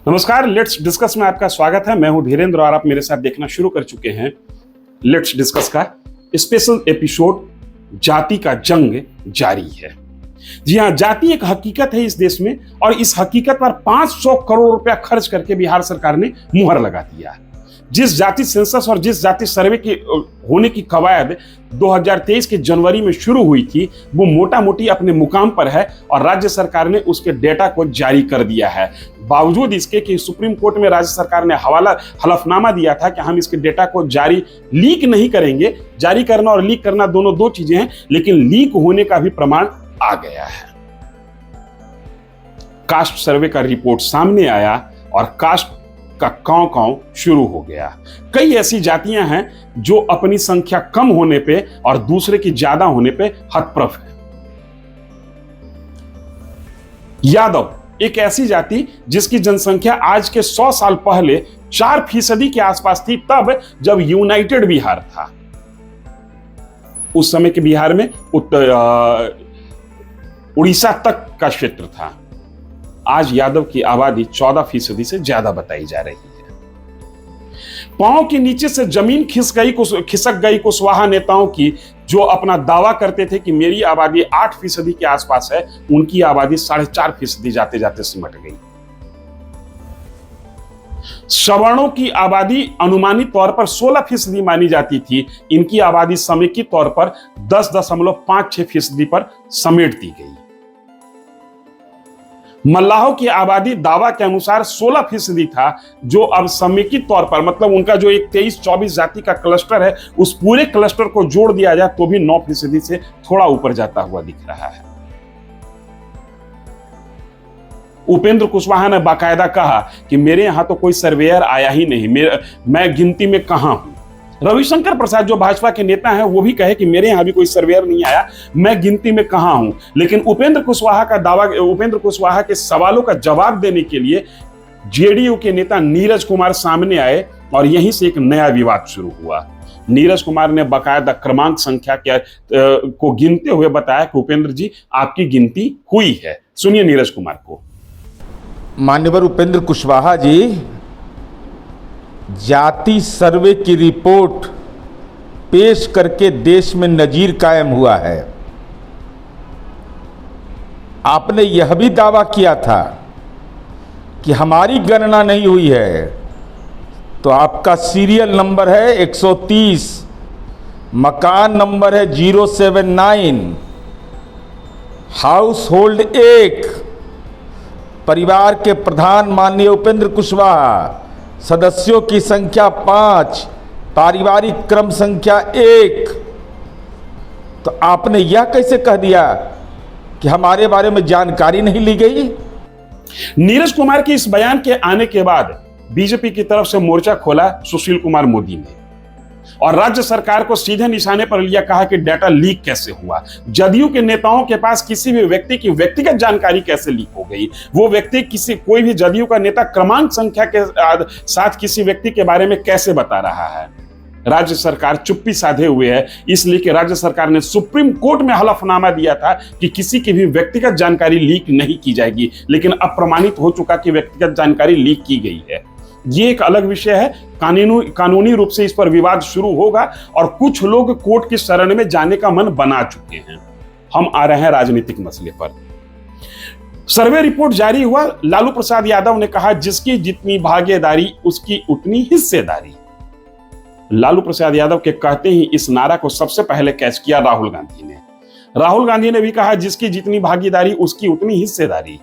नमस्कार, let's discuss में आपका स्वागत है। मैं हूं धीरेन्द्र और आप मेरे साथ देखना शुरू कर चुके हैं लेट्स डिस्कस का स्पेशल एपिसोड जाति का जंग जारी है। जी हां, जाति एक हकीकत है इस देश में और इस हकीकत पर 500 करोड़ रुपया खर्च करके बिहार सरकार ने मुहर लगा दिया है। जिस जाति सेंसस और जिस जाति सर्वे की होने की कवायद 2023 के जनवरी में शुरू हुई थी, वो मोटा मोटी अपने मुकाम पर है और राज्य सरकार ने उसके डेटा को जारी कर दिया है। बावजूद इसके कि सुप्रीम कोर्ट में राज्य सरकार ने हलफनामा दिया था कि हम इसके डेटा को लीक नहीं करेंगे। जारी करना और लीक करना दोनों दो चीजें हैं, लेकिन लीक होने का भी प्रमाण आ गया है। कास्ट सर्वे का रिपोर्ट सामने आया और कास्ट का कांव शुरू हो गया। कई ऐसी जातियां हैं जो अपनी संख्या कम होने पे और दूसरे की ज्यादा होने पे हतप्रभ है। यादव एक ऐसी जाति जिसकी जनसंख्या आज के 100 साल पहले 4% के आसपास थी, तब जब यूनाइटेड बिहार था। उस समय के बिहार में उड़ीसा तक का क्षेत्र था। आज यादव की आबादी 14% से ज्यादा बताई जा रही है। पांव के नीचे से जमीन खिसक गई कुशवाहा नेताओं की, जो अपना दावा करते थे कि मेरी आबादी 8% के आसपास है, उनकी आबादी 4.5% जाते जाते सिमट गई। सवर्णों की आबादी अनुमानित तौर पर 16% मानी जाती थी, इनकी आबादी समेकित तौर पर 10.56% पर समेट दी गई। मल्लाहों की आबादी दावा के अनुसार 16% था, जो अब समेकित तौर पर, मतलब उनका जो एक 23-24 जाति का क्लस्टर है, उस पूरे क्लस्टर को जोड़ दिया जाए तो भी 9% से थोड़ा ऊपर जाता हुआ दिख रहा है। उपेंद्र कुशवाहा ने बाकायदा कहा कि मेरे यहां तो कोई सर्वेयर आया ही नहीं, मैं गिनती में कहां हूं। रविशंकर प्रसाद जो भाजपा के नेता हैं, वो भी कहे कि मेरे यहां भी कोई सर्वेयर नहीं आया, मैं गिनती में कहां हूं। लेकिन उपेंद्र कुशवाहा के सवालों का जवाब देने के लिए जेडीयू के नेता नीरज कुमार सामने आए और यहीं से एक नया विवाद शुरू हुआ। नीरज कुमार ने बाकायदा क्रमांक संख्या को गिनते हुए बताया कि उपेंद्र जी, आपकी गिनती हुई है। सुनिए नीरज कुमार को। मान्यवर उपेंद्र कुशवाहा जी, जाति सर्वे की रिपोर्ट पेश करके देश में नजीर कायम हुआ है। आपने यह भी दावा किया था कि हमारी गणना नहीं हुई है, तो आपका सीरियल नंबर है 130, मकान नंबर है 079, हाउस होल्ड 1, परिवार के प्रधान माननीय उपेंद्र कुशवाहा, सदस्यों की संख्या 5, पारिवारिक क्रम संख्या 1। तो आपने यह कैसे कह दिया कि हमारे बारे में जानकारी नहीं ली गई? नीरज कुमार के इस बयान के आने के बाद बीजेपी की तरफ से मोर्चा खोला सुशील कुमार मोदी ने और राज्य सरकार को सीधे निशाने पर लिया। कहा कि डाटा लीक कैसे हुआ, जदयू के नेताओं के पास किसी भी व्यक्ति की व्यक्तिगत जानकारी कैसे लीक हो गई। वो व्यक्ति कोई भी जदयू का नेता क्रमांक संख्या के साथ किसी व्यक्ति के बारे में कैसे बता रहा है। राज्य सरकार चुप्पी साधे हुए है, इसलिए कि राज्य सरकार ने सुप्रीम कोर्ट में हलफनामा दिया था कि किसी की भी व्यक्तिगत जानकारी लीक नहीं की जाएगी, लेकिन अब प्रमाणित हो चुका कि व्यक्तिगत जानकारी लीक की गई है। ये एक अलग विषय है। कानूनी रूप से इस पर विवाद शुरू होगा और कुछ लोग कोर्ट की शरण में जाने का मन बना चुके हैं। हम आ रहे हैं राजनीतिक मसले पर। सर्वे रिपोर्ट जारी हुआ। लालू प्रसाद यादव ने कहा, जिसकी जितनी भागीदारी उसकी उतनी हिस्सेदारी। लालू प्रसाद यादव के कहते ही इस नारा को सबसे पहले कैच किया राहुल गांधी ने। राहुल गांधी ने भी कहा, जिसकी जितनी भागीदारी उसकी उतनी हिस्सेदारी।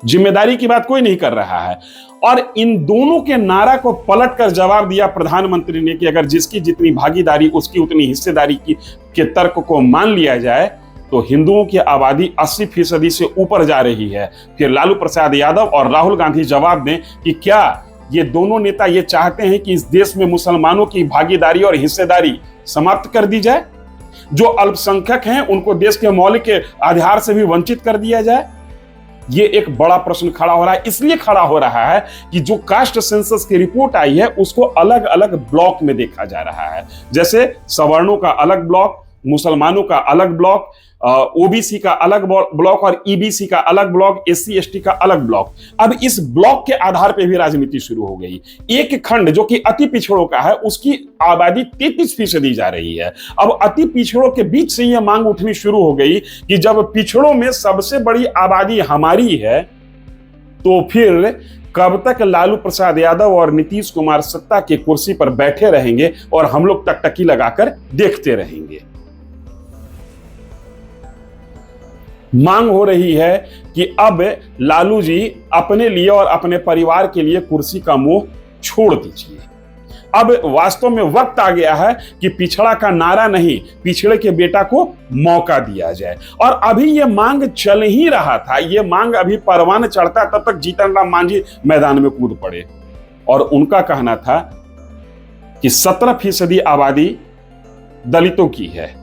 जिम्मेदारी की बात कोई नहीं कर रहा है। और इन दोनों के नारा को पलट कर जवाब दिया प्रधानमंत्री ने कि अगर जिसकी जितनी भागीदारी उसकी उतनी हिस्सेदारी के तर्क को मान लिया जाए तो हिंदुओं की आबादी 80% से ऊपर जा रही है। फिर लालू प्रसाद यादव और राहुल गांधी जवाब दें कि क्या ये दोनों नेता ये चाहते हैं कि इस देश में मुसलमानों की भागीदारी और हिस्सेदारी समाप्त कर दी जाए, जो अल्पसंख्यक हैं उनको देश के मौलिक आधार से भी वंचित कर दिया जाए। ये एक बड़ा प्रश्न खड़ा हो रहा है। इसलिए खड़ा हो रहा है कि जो कास्ट सेंसस की रिपोर्ट आई है उसको अलग अलग ब्लॉक में देखा जा रहा है। जैसे सवर्णों का अलग ब्लॉक, मुसलमानों का अलग ब्लॉक, ओबीसी का अलग ब्लॉक और ईबीसी का अलग ब्लॉक, एससी एसटी का अलग ब्लॉक। अब इस ब्लॉक के आधार पर भी राजनीति शुरू हो गई। एक खंड जो कि अति पिछड़ों का है, उसकी आबादी 33% जा रही है। अब अति पिछड़ों के बीच से यह मांग उठनी शुरू हो गई कि जब पिछड़ों में सबसे बड़ी आबादी हमारी है, तो फिर कब तक लालू प्रसाद यादव और नीतीश कुमार सत्ता की कुर्सी पर बैठे रहेंगे और हम लोग टकटकी लगाकर देखते रहेंगे। मांग हो रही है कि अब लालू जी अपने लिए और अपने परिवार के लिए कुर्सी का मोह छोड़ दीजिए। अब वास्तव में वक्त आ गया है कि पिछड़ा का नारा नहीं, पिछड़े के बेटा को मौका दिया जाए। और अभी यह मांग चल ही रहा था, यह मांग अभी परवान चढ़ता तब तक जीतन राम मांझी मैदान में कूद पड़े और उनका कहना था कि 17% आबादी दलितों की है,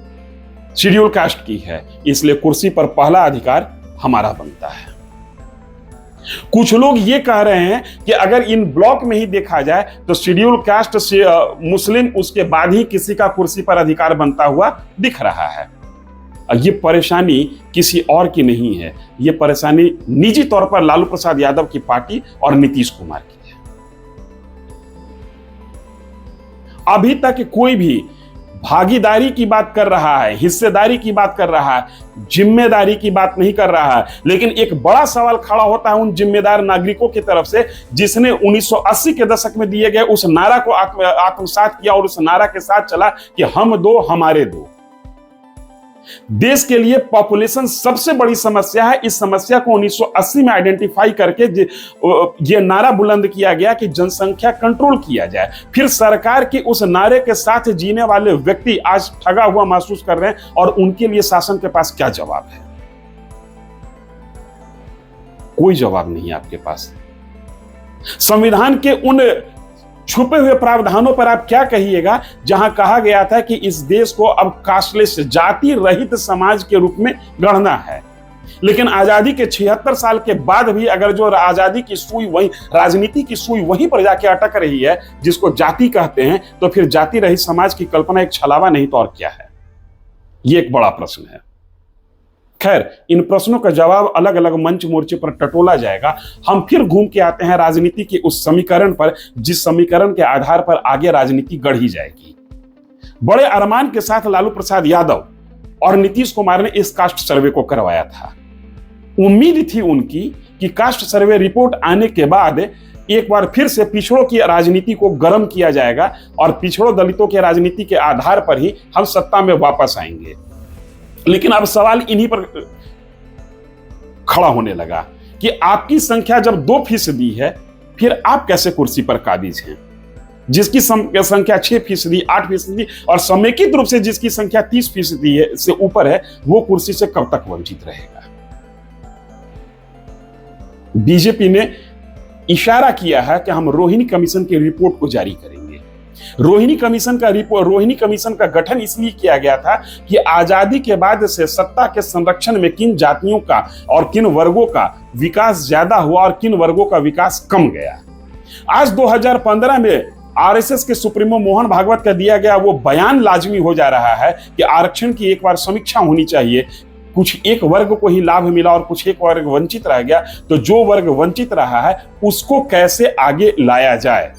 शेड्यूल कास्ट की है, इसलिए कुर्सी पर पहला अधिकार हमारा बनता है। कुछ लोग ये कह रहे हैं कि अगर इन ब्लॉक में ही देखा जाए तो शेड्यूल कास्ट से मुस्लिम, उसके बाद ही किसी का कुर्सी पर अधिकार बनता हुआ दिख रहा है। ये परेशानी किसी और की नहीं है, ये परेशानी निजी तौर पर लालू प्रसाद यादव की पार्टी और नीतीश कुमार की है। अभी तक कोई भी भागीदारी की बात कर रहा है, हिस्सेदारी की बात कर रहा है, जिम्मेदारी की बात नहीं कर रहा है। लेकिन एक बड़ा सवाल खड़ा होता है उन जिम्मेदार नागरिकों की तरफ से जिसने 1980 के दशक में दिए गए उस नारा को आत्मसात किया और उस नारा के साथ चला कि हम दो हमारे दो। देश के लिए पॉपुलेशन सबसे बड़ी समस्या है। इस समस्या को 1980 में आइडेंटिफाई करके यह नारा बुलंद किया गया कि जनसंख्या कंट्रोल किया जाए। फिर सरकार के उस नारे के साथ जीने वाले व्यक्ति आज ठगा हुआ महसूस कर रहे हैं और उनके लिए शासन के पास क्या जवाब है? कोई जवाब नहीं है आपके पास। संविधान के उन छुपे हुए प्रावधानों पर आप क्या कहिएगा जहां कहा गया था कि इस देश को अब कास्टलेस, जाति रहित समाज के रूप में गढ़ना है। लेकिन आजादी के 76 साल के बाद भी अगर जो आजादी की सुई वही, राजनीति की सुई वहीं पर जाके अटक रही है जिसको जाति कहते हैं, तो फिर जाति रहित समाज की कल्पना एक छलावा नहीं तो और क्या है? ये एक बड़ा प्रश्न है। खैर, इन प्रश्नों का जवाब अलग अलग मंच मोर्चे पर टटोला जाएगा। हम फिर घूम के आते हैं राजनीति के उस समीकरण पर जिस समीकरण के आधार पर आगे राजनीति गढ़ी जाएगी। बड़े अरमान के साथ लालू प्रसाद यादव और नीतीश कुमार ने इस कास्ट सर्वे को करवाया था। उम्मीद थी उनकी कि कास्ट सर्वे रिपोर्ट आने के बाद एक बार फिर से पिछड़ों की राजनीति को गर्म किया जाएगा और पिछड़ों दलितों की राजनीति के आधार पर ही हम सत्ता में वापस आएंगे। लेकिन अब सवाल इन्हीं पर खड़ा होने लगा कि आपकी संख्या जब 2% है, फिर आप कैसे कुर्सी पर काबिज हैं? जिसकी संख्या 6%, 8% और समेकित रूप से जिसकी संख्या 30% से ऊपर है, वो कुर्सी से कब तक वंचित रहेगा? बीजेपी ने इशारा किया है कि हम रोहिणी कमीशन की रिपोर्ट को जारी करेंगे। रोहिणी कमीशन का गठन इसलिए किया गया था कि आजादी के बाद से सत्ता के संरक्षण में किन जातियों का और किन वर्गों का विकास ज्यादा हुआ और किन वर्गों का विकास कम गया। आज 2015 में आरएसएस के सुप्रीमो मोहन भागवत का दिया गया वो बयान लाजमी हो जा रहा है कि आरक्षण की एक बार समीक्षा होनी चाहिए। कुछ एक वर्ग को ही लाभ मिला और कुछ एक वर्ग वंचित रह गया, तो जो वर्ग वंचित रहा है उसको कैसे आगे लाया जाए।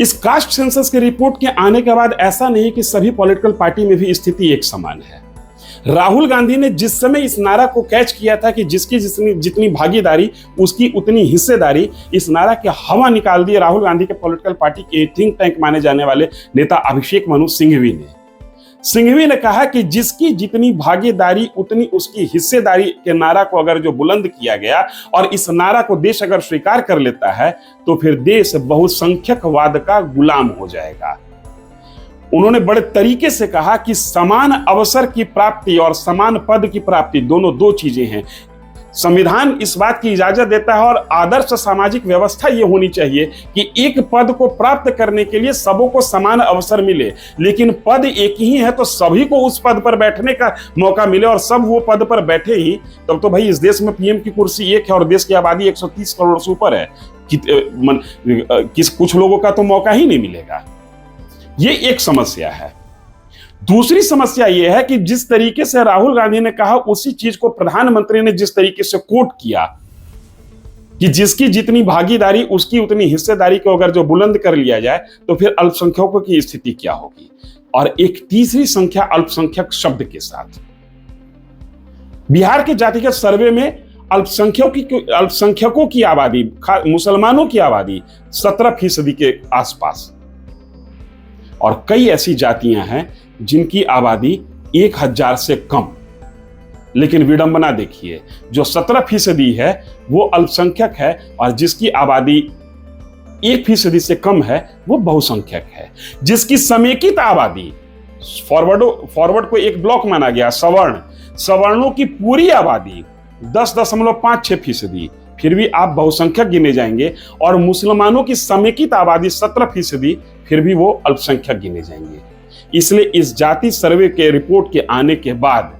इस कास्ट सेंसस की रिपोर्ट के आने के बाद ऐसा नहीं कि सभी पॉलिटिकल पार्टी में भी स्थिति एक समान है। राहुल गांधी ने जिस समय इस नारा को कैच किया था कि जिसकी जितनी भागीदारी उसकी उतनी हिस्सेदारी, इस नारा के हवा निकाल दिए राहुल गांधी के पॉलिटिकल पार्टी के थिंक टैंक माने जाने वाले नेता अभिषेक मनु सिंघवी ने। सिंघवी ने कहा कि जिसकी जितनी भागीदारी उतनी उसकी हिस्सेदारी के नारा को अगर जो बुलंद किया गया और इस नारा को देश अगर स्वीकार कर लेता है तो फिर देश बहुसंख्यकवाद का गुलाम हो जाएगा। उन्होंने बड़े तरीके से कहा कि समान अवसर की प्राप्ति और समान पद की प्राप्ति दोनों दो चीजें हैं। संविधान इस बात की इजाजत देता है और आदर्श सामाजिक व्यवस्था ये होनी चाहिए कि एक पद को प्राप्त करने के लिए सबों को समान अवसर मिले, लेकिन पद एक ही है तो सभी को उस पद पर बैठने का मौका मिले और सब वो पद पर बैठे ही, तब तो भाई इस देश में पीएम की कुर्सी एक है और देश की आबादी 130 करोड़ से ऊपर है। कुछ लोगों का तो मौका ही नहीं मिलेगा। ये एक समस्या है। दूसरी समस्या यह है कि जिस तरीके से राहुल गांधी ने कहा उसी चीज को प्रधानमंत्री ने जिस तरीके से कोट किया कि जिसकी जितनी भागीदारी उसकी उतनी हिस्सेदारी को अगर जो बुलंद कर लिया जाए तो फिर अल्पसंख्यकों की स्थिति क्या होगी। और एक तीसरी संख्या अल्पसंख्यक शब्द के साथ बिहार के जातिगत सर्वे में अल्पसंख्यकों की आबादी, मुसलमानों की आबादी 17% के आसपास, और कई ऐसी जातियां हैं जिनकी आबादी 1000 से कम। लेकिन विडंबना देखिए, जो 17% है वो अल्पसंख्यक है और जिसकी आबादी 1% से कम है वो बहुसंख्यक है। जिसकी समेकित आबादी, फॉरवर्ड को एक ब्लॉक माना गया, सवर्णों की पूरी आबादी 10.56%, फिर भी आप बहुसंख्यक गिने जाएंगे, और मुसलमानों की समेकित आबादी 17%, फिर भी वो अल्पसंख्यक गिने जाएंगे। इसलिए इस जाति सर्वे के रिपोर्ट के आने के बाद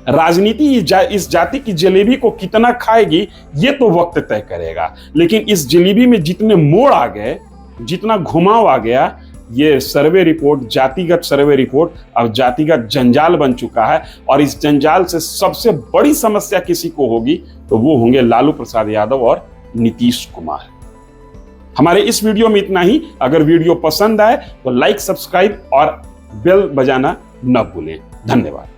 राजनीति इस जाति की जलेबी को कितना खाएगी ये तो वक्त तय करेगा। लेकिन इस जलेबी में जितने मोड़ आ गए, जितना घुमाव आ गया, ये सर्वे रिपोर्ट, जातिगत सर्वे रिपोर्ट अब जातिगत जंजाल बन चुका है। और इस जंजाल से सबसे बड़ी समस्या किसी को होगी तो वो होंगे लालू प्रसाद यादव और नीतीश कुमार। हमारे इस वीडियो में इतना ही। अगर वीडियो पसंद आए तो लाइक, सब्सक्राइब और बेल बजाना न भूलें। धन्यवाद।